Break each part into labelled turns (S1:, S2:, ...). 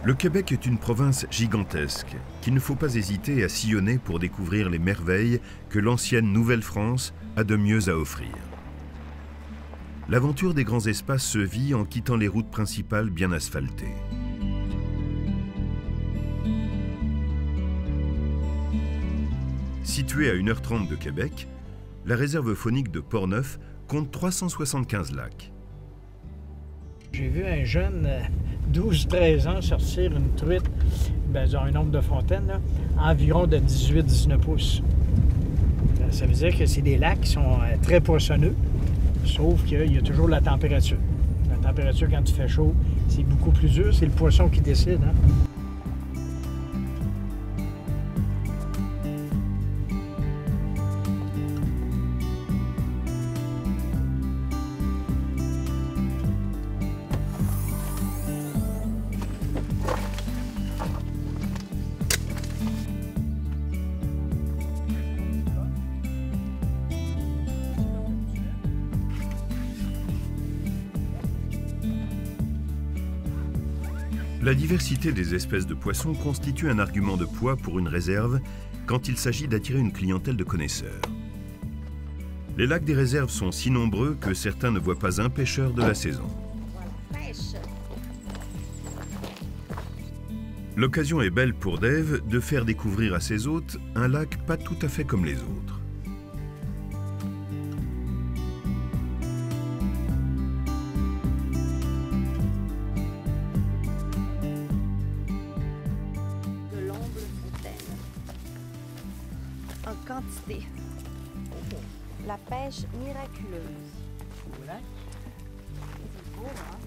S1: Le Québec est une province gigantesque qu'il ne faut pas hésiter à sillonner pour découvrir les merveilles que l'ancienne Nouvelle-France a de mieux à offrir. L'aventure des grands espaces se vit en quittant les routes principales bien asphaltées. Située à 1h30 de Québec, la réserve faunique de Portneuf compte 375 lacs.
S2: J'ai vu un jeune 12-13 ans sortir une truite dans un nombre de fontaines, là, environ de 18-19 pouces. Ça veut dire que c'est des lacs qui sont très poissonneux, sauf qu'il y a toujours la température. La température, quand il fait chaud, c'est beaucoup plus dur. C'est le poisson qui décide. Hein?
S1: La diversité des espèces de poissons constitue un argument de poids pour une réserve quand il s'agit d'attirer une clientèle de connaisseurs. Les lacs des réserves sont si nombreux que certains ne voient pas un pêcheur de la saison. L'occasion est belle pour Dave de faire découvrir à ses hôtes un lac pas tout à fait comme les autres.
S3: En quantité. La pêche miraculeuse.
S2: Voilà.
S3: C'est beau, hein?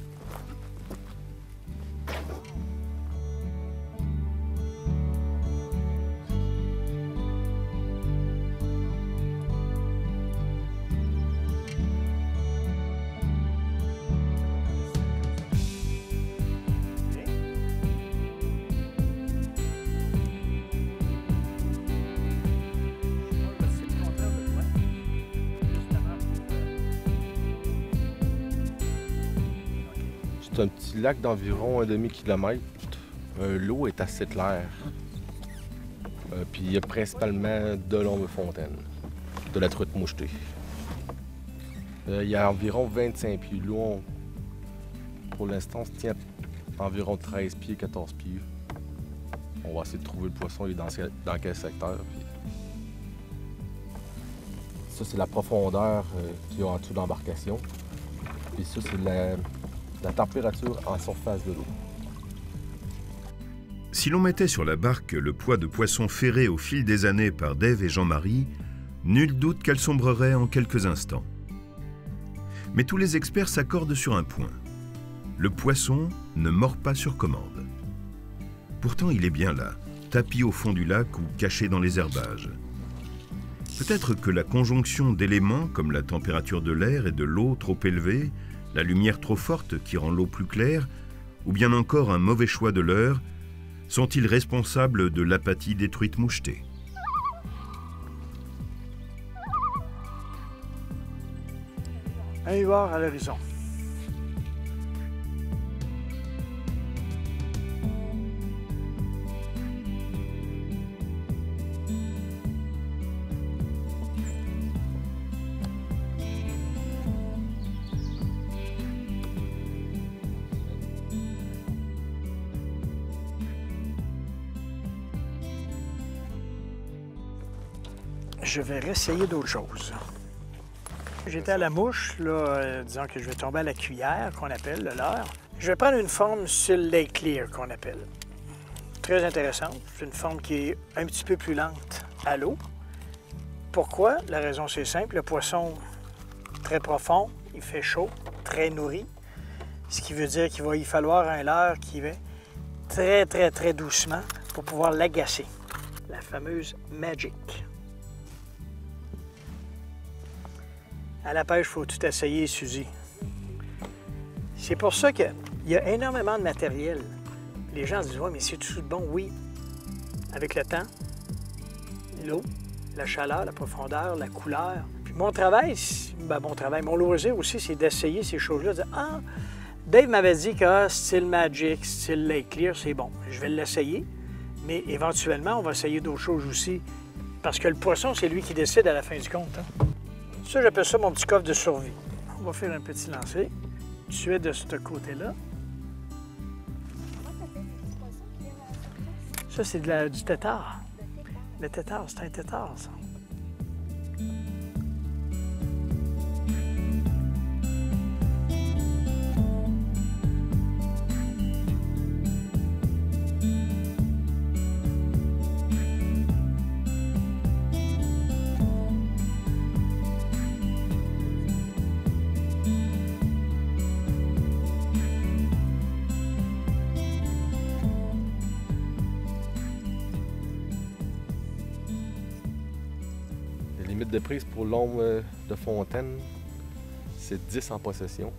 S4: C'est un petit lac d'environ 1/2 kilomètre. L'eau est assez claire. Puis il y a principalement de longues fontaines, de la truite mouchetée. Il y a environ 25 pieds. L'eau, pour l'instant, se tient environ 13 pieds, 14 pieds. On va essayer de trouver le poisson, il est dans quel secteur. Puis... Ça, c'est la profondeur qu'il y a en dessous de l'embarcation. Puis ça, c'est la température en surface de l'eau.
S1: Si l'on mettait sur la barque le poids de poissons ferrés au fil des années par Dave et Jean-Marie, nul doute qu'elle sombrerait en quelques instants. Mais tous les experts s'accordent sur un point. Le poisson ne mord pas sur commande. Pourtant, il est bien là, tapi au fond du lac ou caché dans les herbages. Peut-être que la conjonction d'éléments comme la température de l'air et de l'eau trop élevée, la lumière trop forte qui rend l'eau plus claire, ou bien encore un mauvais choix de l'heure, sont-ils responsables de l'apathie des truites mouchetées?
S2: Un huard à l'horizon. Je vais réessayer d'autres choses. J'étais à la mouche, là, disons que je vais tomber à la cuillère, qu'on appelle, le leurre. Je vais prendre une forme sur le lake clear, qu'on appelle. Très intéressante. C'est une forme qui est un petit peu plus lente à l'eau. Pourquoi? La raison, c'est simple. Le poisson, très profond, il fait chaud, très nourri. Ce qui veut dire qu'il va y falloir un leurre qui va très, très, très doucement pour pouvoir l'agacer. La fameuse magic. À la pêche, il faut tout essayer, Suzy. C'est pour ça qu'il y a énormément de matériel. Les gens se disent « Ouais, mais c'est tout bon? » Oui. Avec le temps, l'eau, la chaleur, la profondeur, la couleur. Puis mon travail, mon loisir aussi, c'est d'essayer ces choses-là. De dire « Ah, Dave m'avait dit que style Magic, style Lake Clear, c'est bon. Je vais l'essayer, mais éventuellement, on va essayer d'autres choses aussi. Parce que le poisson, c'est lui qui décide à la fin du compte. Hein. Ça, j'appelle ça mon petit coffre de survie. On va faire un petit lancer. Tu es de ce côté-là. Ça, c'est du tétard. Le tétard, c'est un tétard, ça.
S4: La limite de prise pour l'ombre de fontaine, c'est 10 en possession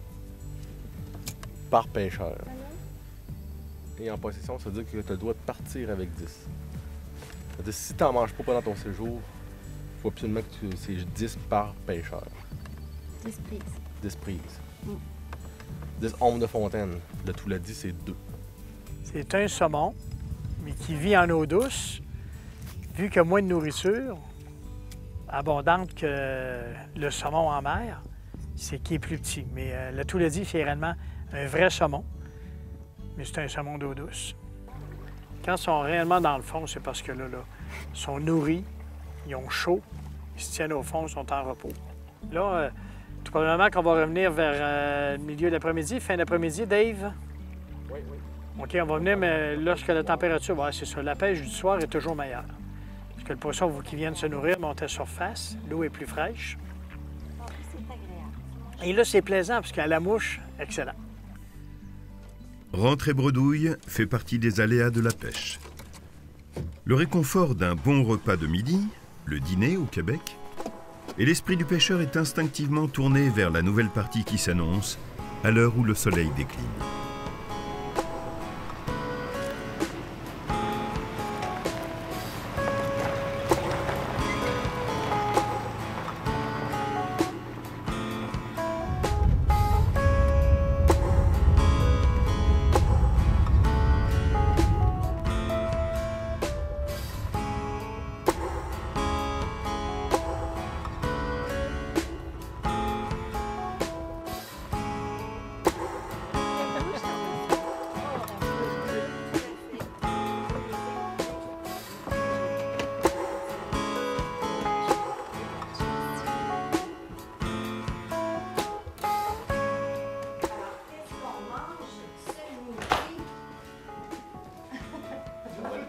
S4: par pêcheur. Et en possession, ça veut dire que tu as le droit de partir avec 10. C'est-à-dire si tu n'en manges pas pendant ton séjour, il faut absolument que c'est 10 par pêcheur.
S3: 10 prises.
S4: 10 prises. 10 ombres de fontaine. Le tout l'a dit, c'est 2.
S2: C'est un saumon, mais qui vit en eau douce, vu qu'il y a moins de nourriture abondante que le saumon en mer, c'est qui est plus petit. Mais le Touladi, c'est réellement un vrai saumon, mais c'est un saumon d'eau douce. Quand ils sont réellement dans le fond, c'est parce que là, ils sont nourris, ils ont chaud, ils se tiennent au fond, ils sont en repos. Là, tout probablement qu'on va revenir vers le milieu de l'après-midi, fin d'après-midi, Dave?
S4: Oui, oui.
S2: OK, on va venir, mais lorsque la température, ouais, c'est ça, la pêche du soir est toujours meilleure. Parce que le poisson, qui vient de se nourrir, monte à surface, l'eau est plus fraîche.
S3: C'est agréable.
S2: Et là, c'est plaisant, parce qu'à la mouche, excellent.
S1: Rentrer bredouille fait partie des aléas de la pêche. Le réconfort d'un bon repas de midi, le dîner au Québec, et l'esprit du pêcheur est instinctivement tourné vers la nouvelle partie qui s'annonce à l'heure où le soleil décline.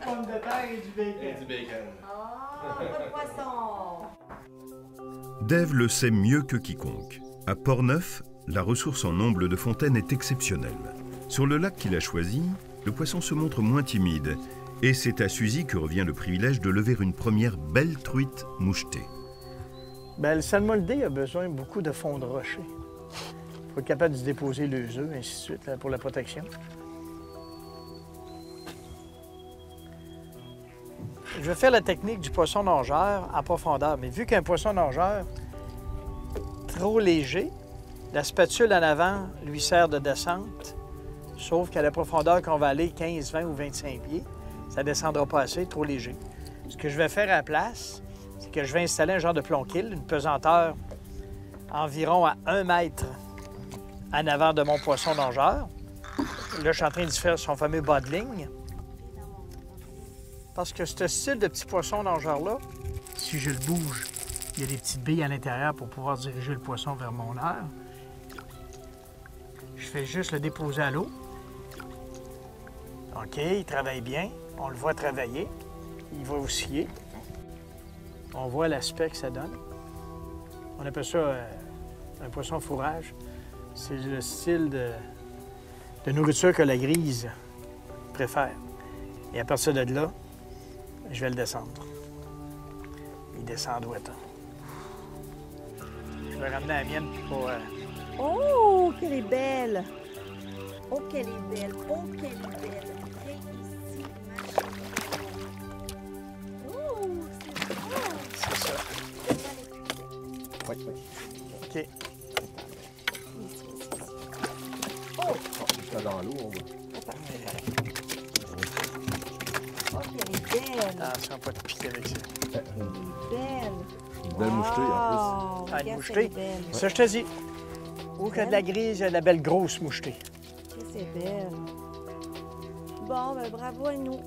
S2: Pommes de terre et du bacon.
S4: Et du bacon.
S3: Oh, pas de poisson.
S1: Dave le sait mieux que quiconque. À Port-Neuf, la ressource en omble de fontaine est exceptionnelle. Sur le lac qu'il a choisi, le poisson se montre moins timide. Et c'est à Suzy que revient le privilège de lever une première belle truite mouchetée.
S2: Bien, le salmon-day a besoin beaucoup de fond de rocher. Il faut être capable de déposer les œufs, ainsi de suite, là, pour la protection. Je vais faire la technique du poisson nageur en profondeur, mais vu qu'un poisson nageur trop léger, la spatule en avant lui sert de descente, sauf qu'à la profondeur qu'on va aller, 15, 20 ou 25 pieds, ça ne descendra pas assez, trop léger. Ce que je vais faire à la place, c'est que je vais installer un genre de plonquille, une pesanteur environ à 1 mètre en avant de mon poisson nageur. Là, je suis en train de faire son fameux bas de ligne. Parce que ce style de petit poisson nageur-là, si je le bouge, il y a des petites billes à l'intérieur pour pouvoir diriger le poisson vers mon aire. Je fais juste le déposer à l'eau. OK, il travaille bien. On le voit travailler. Il va osciller. On voit l'aspect que ça donne. On appelle ça un poisson fourrage. C'est le style de nourriture que la grise préfère. Et à partir de là, je vais le descendre. Il descend droitement. Je vais ramener la mienne pour...
S3: Oh, qu'elle est belle! Oh, qu'elle est belle! Oh, qu'elle est belle! Viens ici, oh, c'est bon!
S2: C'est ça.
S4: Oui.
S2: OK.
S3: Ici, ici, ici. Oh!
S4: ça dans l'eau, on va.
S3: Oh, qu'elle est belle.
S2: Attention, pas de piquer avec ça.
S3: Elle est belle.
S4: Une belle mouchetée en
S3: Wow,
S2: Ah, une
S3: regarde,
S2: mouchetée.
S3: elle est belle.
S2: Ça, je te dis. Où qu'il y a de la grise, il y a de la belle grosse mouchetée.
S3: C'est belle. Bon, ben bravo à nous.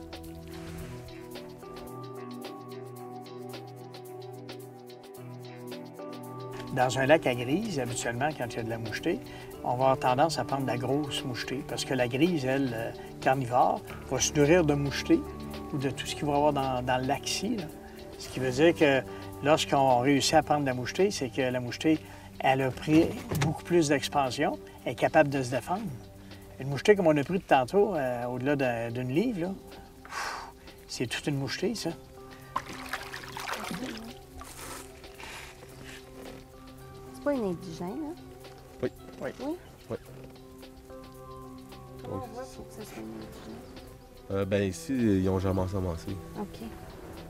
S2: Dans un lac à grise, habituellement, quand il y a de la mouchetée, on va avoir tendance à prendre de la grosse mouchetée parce que la grise, elle, carnivore, va se nourrir de mouchetée ou de tout ce qu'il va y avoir dans le lac-ci. Là. Ce qui veut dire que lorsqu'on réussit à prendre de la mouchetée, c'est que la mouchetée, elle a pris beaucoup plus d'expansion, elle est capable de se défendre. Une mouchetée comme on a pris de tantôt, au-delà d'une livre, là, c'est toute une mouchetée, ça.
S3: C'est pas une indigène, hein?
S4: Oui.
S2: Oui.
S3: Oui?
S4: Oui.
S3: On voit pour que ça soit une indigène.
S4: Ben ici, ils ont jamais ensemencé.
S3: OK,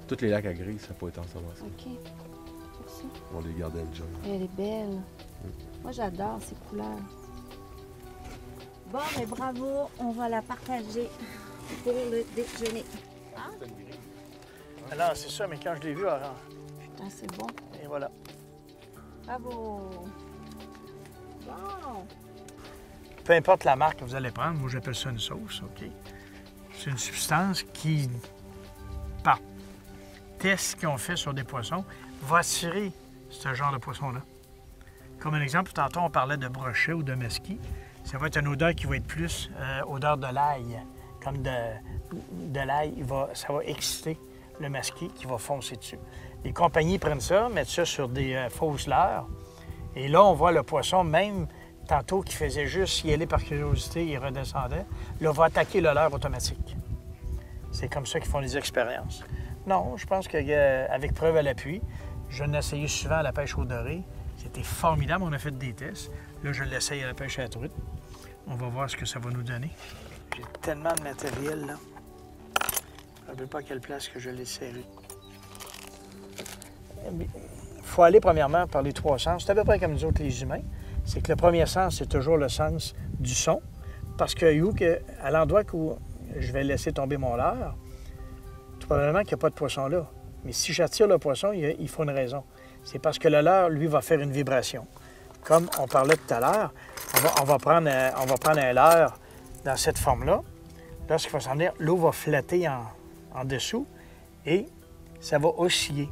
S4: Tous les lacs à gris, ça n'a pas été ensemencé.
S3: OK. Merci.
S4: On les gardait déjà.
S3: Elle est belle. Moi, j'adore ces couleurs. Bon, mais bravo, on va la partager pour le déjeuner.
S2: Alors, c'est ça, mais quand je l'ai vu, alors,
S3: Ah, c'est bon.
S2: et voilà.
S3: Bravo. Bon.
S2: Peu importe la marque que vous allez prendre, moi j'appelle ça une sauce, OK? C'est une substance qui, par test qu'ils ont fait sur des poissons, va attirer ce genre de poisson-là. Comme un exemple, tantôt on parlait de brochet ou de mesquite. Ça va être une odeur qui va être plus odeur de l'ail. Comme de l'ail, ça va exciter le mesquite qui va foncer dessus. Les compagnies prennent ça, mettent ça sur des fausses leurres. Et là, on voit le poisson, même tantôt qui faisait juste y aller par curiosité, il redescendait, là, va attaquer le leurre automatique. C'est comme ça qu'ils font les expériences. Non, je pense qu'avec preuve à l'appui, je l'ai essayé souvent à la pêche au doré. C'était formidable, on a fait des tests. Là, je l'essaye à la pêche à la truite. On va voir ce que ça va nous donner. J'ai tellement de matériel, là. Je ne sais pas à quelle place que je l'ai serré. Il faut aller premièrement par les trois sens. C'est à peu près comme nous autres les humains. C'est que le premier sens, c'est toujours le sens du son. Parce que à l'endroit où je vais laisser tomber mon leurre, tout probablement qu'il n'y a pas de poisson là. Mais si j'attire le poisson, il faut une raison. C'est parce que le leurre, lui, va faire une vibration. Comme on parlait tout à l'heure, on va prendre un leurre dans cette forme-là. Lorsqu'il va s'en venir, l'eau va flatter en dessous et ça va osciller.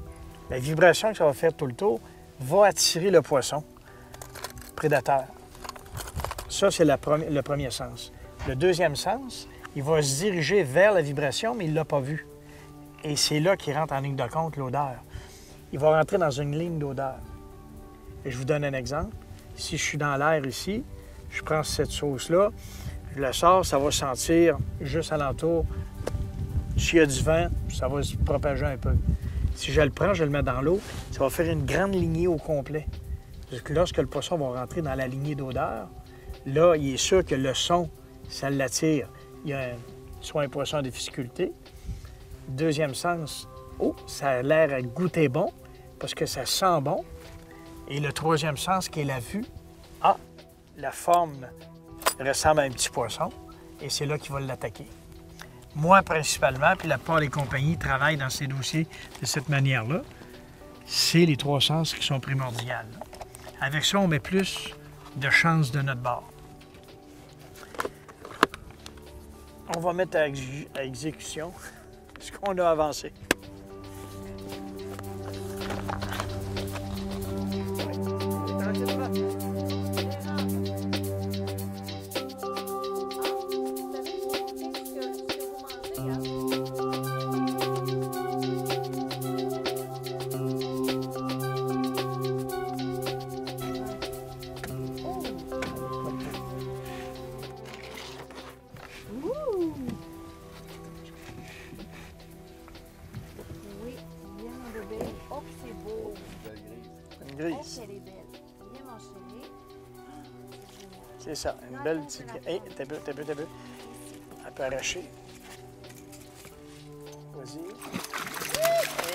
S2: La vibration que ça va faire tout le tour va attirer le poisson prédateur. Ça, c'est le premier sens. Le deuxième sens, il va se diriger vers la vibration, mais il ne l'a pas vue. Et c'est là qu'il rentre en ligne de compte l'odeur. Il va rentrer dans une ligne d'odeur. Et je vous donne un exemple. Si je suis dans l'air ici, je prends cette sauce-là, je la sors, ça va sentir juste alentour. S'il y a du vent, ça va se propager un peu. Si je le prends, je le mets dans l'eau, ça va faire une grande lignée au complet. Parce que lorsque le poisson va rentrer dans la lignée d'odeur, là, il est sûr que le son, ça l'attire. Il y a soit un poisson en difficulté. Deuxième sens, ça a l'air à goûter bon parce que ça sent bon. Et le troisième sens, qui est la vue, la forme ressemble à un petit poisson et c'est là qu'il va l'attaquer. Moi, principalement, puis la plupart des compagnies travaillent dans ces dossiers de cette manière-là. C'est les trois sens qui sont primordiaux. Avec ça, on met plus de chances de notre bord. On va mettre à exécution ce qu'on a avancé. C'est ça, une belle petite... Hé, t'as peu. Elle peut arracher. Vas-y.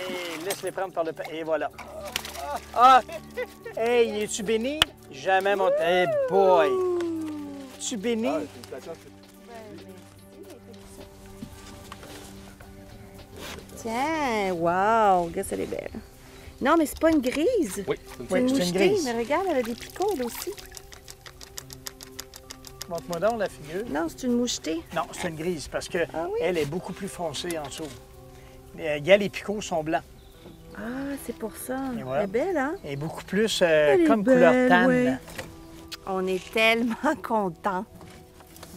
S2: Et laisse-les prendre par le... Et voilà. Hey, es-tu béni? Jamais mon... Hey, boy! Es-tu béni?
S3: Ben, merci, tiens, wow, regarde, elle est belle. Non, mais c'est pas une grise.
S4: Oui,
S2: Oui,
S3: C'est une
S2: c'est une
S3: mouchetée,
S2: grise.
S3: mais regarde, elle a des picots, elle aussi.
S2: Montre-moi donc la figure.
S3: Non, c'est une mouchetée.
S2: Non, c'est une grise parce qu'elle
S3: Ah oui?
S2: est beaucoup plus foncée en dessous. Regarde, les picots sont blancs.
S3: Ah, c'est pour ça.
S2: Et voilà.
S3: Elle est belle, hein?
S2: Elle est beaucoup plus
S3: Elle est
S2: comme couleur
S3: belle,
S2: tanne.
S3: oui. On est tellement contents.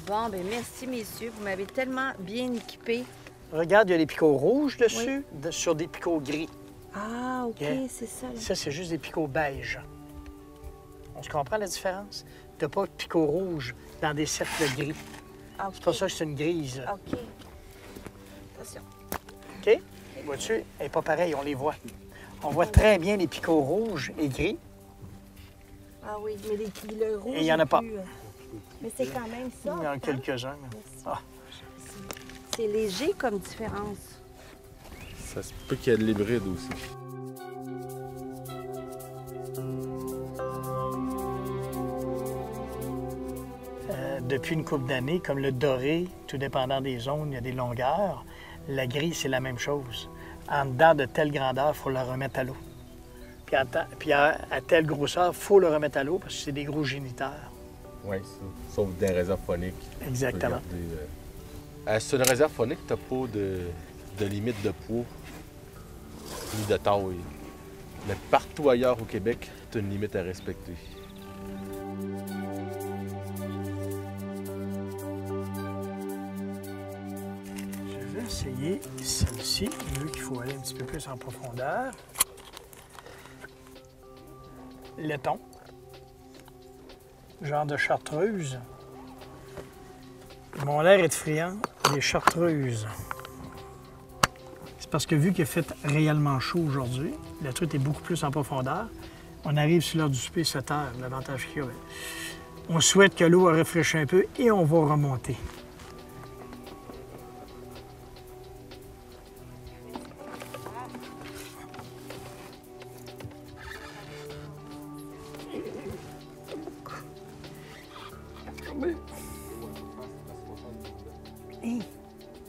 S3: Bon, ben merci, messieurs. Vous m'avez tellement bien équipé.
S2: Regarde, il y a des picots rouges dessus, sur des picots gris.
S3: Ah, OK,
S2: Yeah.
S3: c'est ça. Là.
S2: Ça, c'est juste des picots beige. On se comprend la différence? Tu n'as pas de picots rouges dans des cercles gris.
S3: Ah, OK.
S2: C'est pour ça que c'est une grise.
S3: OK. Attention.
S2: OK? Vois-tu? Elle n'est pas pareille, on les voit. On voit très bien les picots rouges et gris.
S3: Ah oui, mais le rouge.
S2: Et il y en a
S3: est
S2: pas.
S3: plus, mais c'est quand même ça.
S2: Il y en a
S3: hein?
S2: quelques-uns.
S3: Merci.
S2: Ah.
S3: C'est léger comme différence.
S4: Ça se peut qu'il y ait de l'hybride aussi.
S2: Depuis une couple d'années, comme le doré, tout dépendant des zones, il y a des longueurs. La grise, c'est la même chose. En dedans de telle grandeur, il faut le remettre à l'eau. Puis à telle grosseur, il faut le remettre à l'eau parce que c'est des gros géniteurs.
S4: Oui, sauf des réserves phoniques.
S2: Exactement.
S4: C'est une réserve phonique, tu n'as pas de limite de poids ni de taille. Mais partout ailleurs au Québec, tu as une limite à respecter.
S2: Je vais essayer celle-ci, vu qu'il faut aller un petit peu plus en profondeur. Laiton. Genre de chartreuse. Mon l'air est friand des chartreuses. C'est parce que vu qu'il a fait réellement chaud aujourd'hui, la truite est beaucoup plus en profondeur. On arrive sur l'heure du souper 7 heures, l'avantage qu'il y a. On souhaite que l'eau rafraîchisse un peu et on va remonter.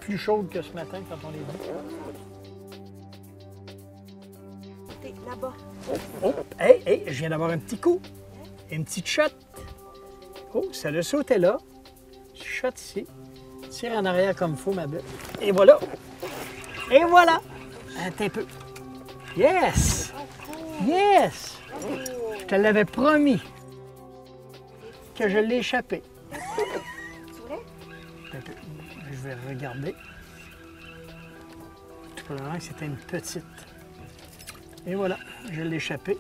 S2: Plus chaude que ce matin quand on est venu.
S3: T'es là-bas.
S2: Oh, hey, je viens d'avoir un petit coup. Une petite shot. Oh, ça le sautait là. Shot ici. Tire en arrière comme il faut, ma belle. Et voilà. Et voilà. Attends un peu. Yes! Yes! Je te l'avais promis que je l'ai échappé.
S3: C'est vrai?
S2: Un peu. Je vais regarder. Tout probablement que c'était une petite. Et voilà, je l'ai échappée.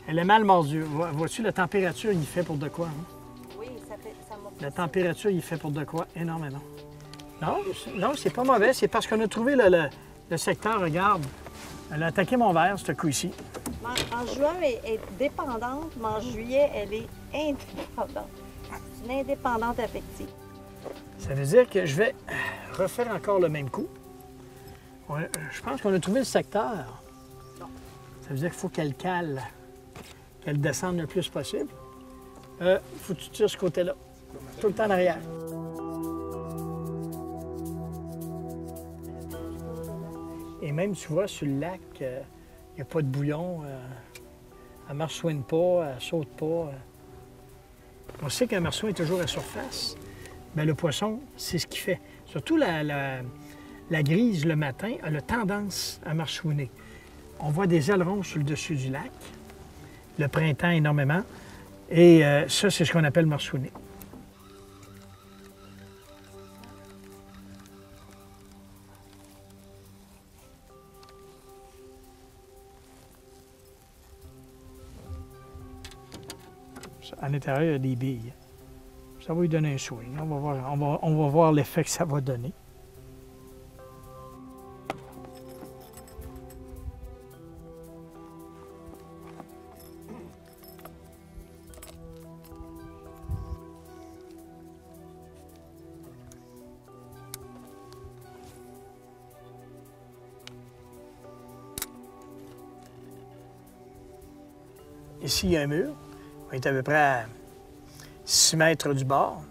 S2: Elle est mal mordue. Vois-tu, la température, il fait pour de quoi? Hein?
S3: Oui, ça m'a
S2: La température, il fait pour de quoi? Énormément. Non, c'est pas mauvais. C'est parce qu'on a trouvé le secteur, regarde. Elle a attaqué mon verre, ce coup-ci.
S3: En juin, elle est dépendante, mais en juillet, elle est indépendante. C'est une indépendante affective.
S2: Ça veut dire que je vais refaire encore le même coup. Je pense qu'on a trouvé le secteur. Ça veut dire qu'il faut qu'elle cale, qu'elle descende le plus possible. Faut que tu tires ce côté-là, tout le temps en arrière. Et même, tu vois, sur le lac, il n'y a pas de bouillon. Elle ne marsouine pas, elle ne saute pas. On sait qu'un marsouin est toujours à surface. Bien, le poisson, c'est ce qu'il fait. Surtout la grise, le matin, elle a tendance à marsouiner. On voit des ailerons sur le dessus du lac. Le printemps, énormément. Et ça, c'est ce qu'on appelle marsouiner. À l'intérieur, il y a des billes. Ça va lui donner un swing. On va voir l'effet que ça va donner. Ici, il y a un mur. On est à peu près à 6 mètres du bord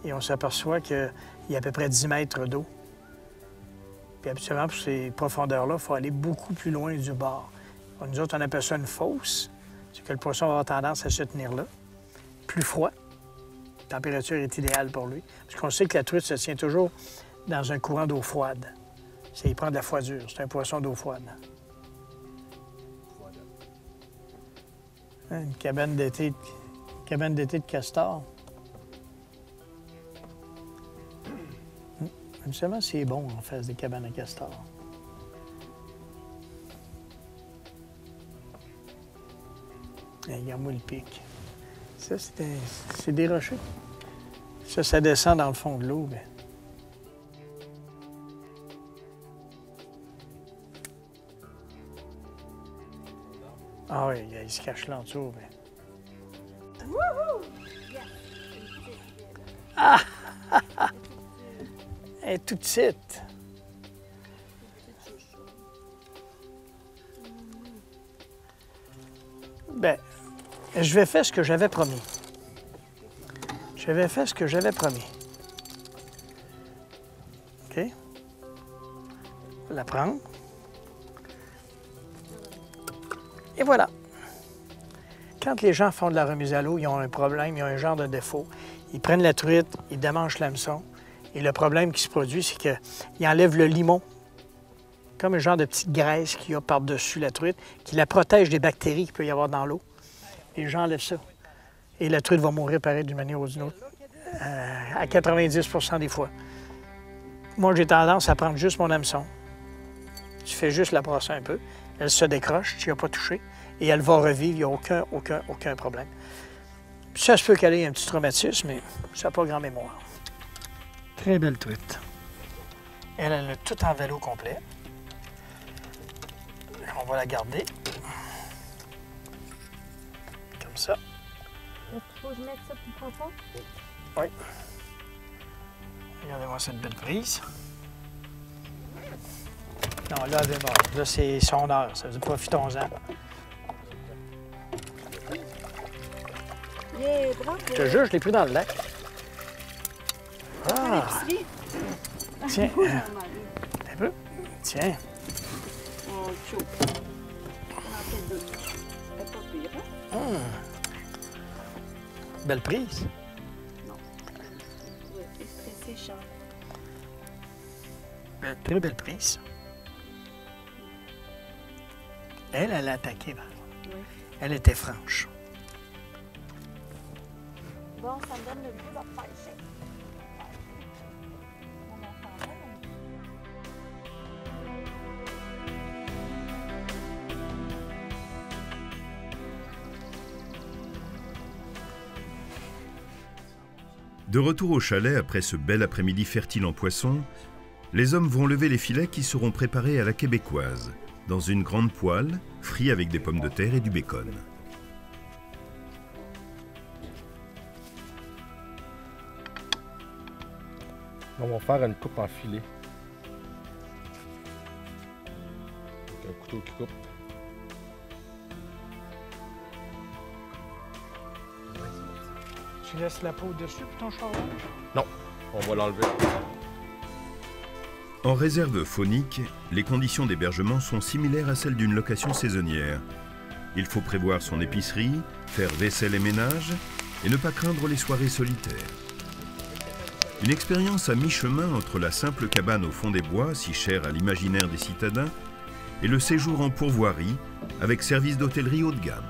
S2: et on s'aperçoit qu'il y a à peu près 10 mètres d'eau. Puis habituellement, pour ces profondeurs-là, il faut aller beaucoup plus loin du bord. Nous autres, on appelle ça une fosse. C'est que le poisson va avoir tendance à se tenir là. Plus froid. La température est idéale pour lui. Parce qu'on sait que la truite se tient toujours dans un courant d'eau froide. Il prend de la foidure. C'est un poisson d'eau froide. Une cabane d'été de castor. Habituellement, c'est bon en face des cabanes à castor. Regarde-moi le pic. Ça, c'est des rochers. Ça descend dans le fond de l'eau. Mais... Ah oui, il se cache là en dessous. Mais... Ah! Elle est toute petite. Bien, je vais faire ce que j'avais promis. J'avais fait ce que j'avais promis. OK? On va la prendre. Et voilà. Quand les gens font de la remise à l'eau, ils ont un problème, ils ont un genre de défaut. Ils prennent la truite, ils démangent l'hameçon. Et le problème qui se produit, c'est qu'ils enlèvent le limon, comme un genre de petite graisse qu'il y a par-dessus la truite, qui la protège des bactéries qu'il peut y avoir dans l'eau. Les gens enlèvent ça. Et la truite va mourir pareil d'une manière ou d'une autre, à 90 % des fois. Moi, j'ai tendance à prendre juste mon hameçon. Tu fais juste la brasser un peu. Elle se décroche, tu n'y as pas touché, et elle va revivre, il n'y a aucun problème. Puis ça se peut qu'elle ait un petit traumatisme, mais ça n'a pas grand mémoire. Très belle truite. Elle a tout en vélo complet. On va la garder. Comme ça.
S3: Est-ce qu'il faut que je mette ça plus profond?
S2: Oui. Regardez-moi cette belle prise. Non, là, elle est morte. Là, c'est son heure. Ça veut dire profitons-en.
S3: Yeah, bravo.
S2: Je te jure, je l'ai pris dans le lac. Ah! Tiens. Un peu. Tiens.
S3: Oh, chaud. On en fait deux. C'est pas pire, hein?
S2: Belle prise.
S3: Non. Ouais, c'est stressé, Charles.
S2: Très belle prise. Elle a attaqué.
S3: Oui.
S2: Elle était franche.
S3: Bon, ça me donne le goût de repêcher. On entend bien.
S1: De retour au chalet après ce bel après-midi fertile en poissons, les hommes vont lever les filets qui seront préparés à la québécoise, dans une grande poêle, frits avec des pommes de terre et du bacon.
S4: On va faire une coupe en filet. Avec un couteau qui coupe.
S2: Tu laisses la peau dessus pour ton charbon?
S4: Non, on va l'enlever.
S1: En réserve faunique, les conditions d'hébergement sont similaires à celles d'une location saisonnière. Il faut prévoir son épicerie, faire vaisselle et ménage, et ne pas craindre les soirées solitaires. Une expérience à mi-chemin entre la simple cabane au fond des bois, si chère à l'imaginaire des citadins, et le séjour en pourvoirie, avec service d'hôtellerie haut de gamme.